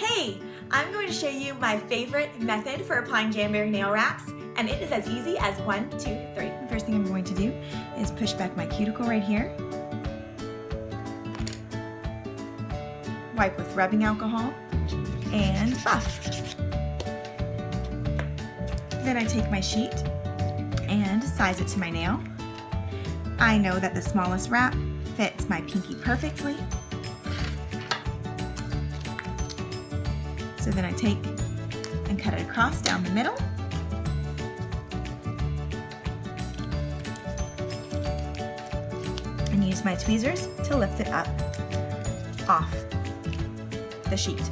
Hey, I'm going to show you my favorite method for applying Jamberry nail wraps, and it is as easy as 1, 2, 3. The first thing I'm going to do is push back my cuticle right here. Wipe with rubbing alcohol and buff. Then I take my sheet and size it to my nail. I know that the smallest wrap fits my pinky perfectly. So then I take and cut it across down the middle. And use my tweezers to lift it up off the sheet.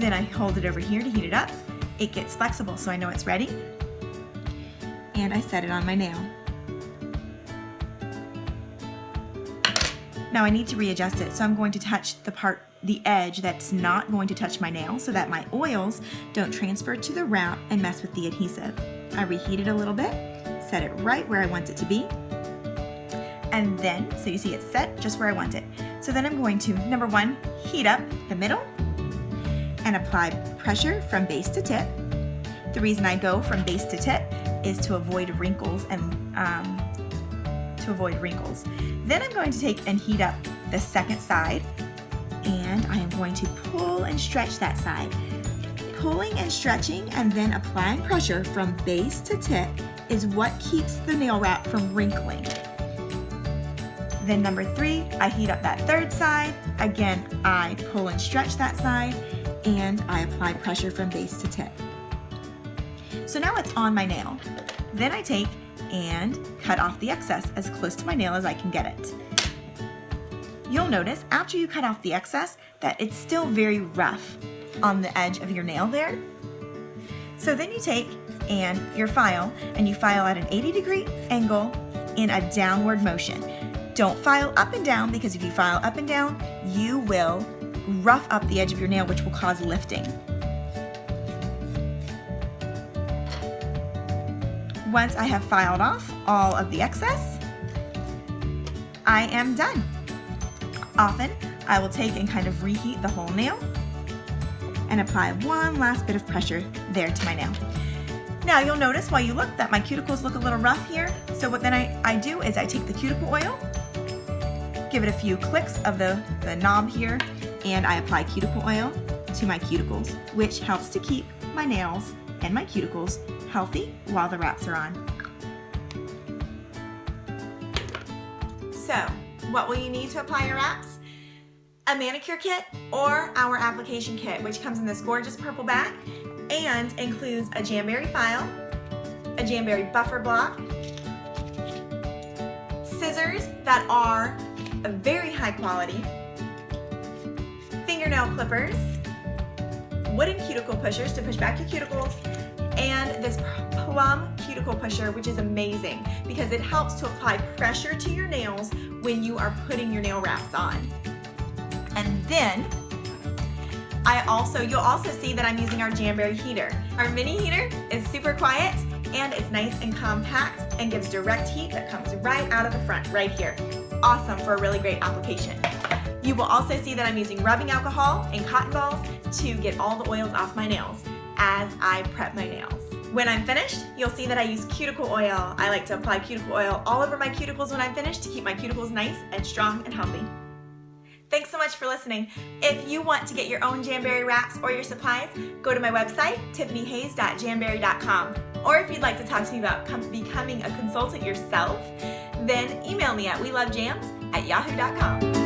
Then I hold it over here to heat it up. It gets flexible so I know it's ready. And I set it on my nail. Now I need to readjust it, so I'm going to touch the edge that's not going to touch my nail so that my oils don't transfer to the wrap and mess with the adhesive. I reheat it a little bit, set it right where I want it to be, and then, so you see it's set just where I want it. So then I'm going to, number one, heat up the middle and apply pressure from base to tip. The reason I go from base to tip is to avoid wrinkles and Then I'm going to take and heat up the second side, and I am going to pull and stretch that side. Pulling and stretching and then applying pressure from base to tip is what keeps the nail wrap from wrinkling. Then number 3, I heat up that third side. Again, I pull and stretch that side, and I apply pressure from base to tip. So now it's on my nail. Then I take and cut off the excess as close to my nail as I can get it. You'll notice after you cut off the excess that it's still very rough on the edge of your nail there. So then you take and your file and you file at an 80-degree angle in a downward motion. Don't file up and down, because if you file up and down, you will rough up the edge of your nail, which will cause lifting. Once I have filed off all of the excess, I am done. Often, I will take and kind of reheat the whole nail and apply one last bit of pressure there to my nail. Now you'll notice while you look that my cuticles look a little rough here. So what then I do is I take the cuticle oil, give it a few clicks of the knob here, and I apply cuticle oil to my cuticles, which helps to keep my nails and my cuticles healthy while the wraps are on. So, what will you need to apply your wraps? A manicure kit or our application kit, which comes in this gorgeous purple bag and includes a Jamberry file, a Jamberry buffer block, scissors that are very high quality, fingernail clippers, wooden cuticle pushers to push back your cuticles, and this plum cuticle pusher, which is amazing because it helps to apply pressure to your nails when you are putting your nail wraps on. And then you'll also see that I'm using our Jamberry heater. Our mini heater is super quiet and it's nice and compact and gives direct heat that comes right out of the front, right here. Awesome for a really great application. You will also see that I'm using rubbing alcohol and cotton balls to get all the oils off my nails as I prep my nails. When I'm finished, you'll see that I use cuticle oil. I like to apply cuticle oil all over my cuticles when I'm finished to keep my cuticles nice and strong and healthy. Thanks so much for listening. If you want to get your own Jamberry wraps or your supplies, go to my website, tiffanyhayes.jamberry.com. Or if you'd like to talk to me about becoming a consultant yourself, then email me at welovejams@yahoo.com.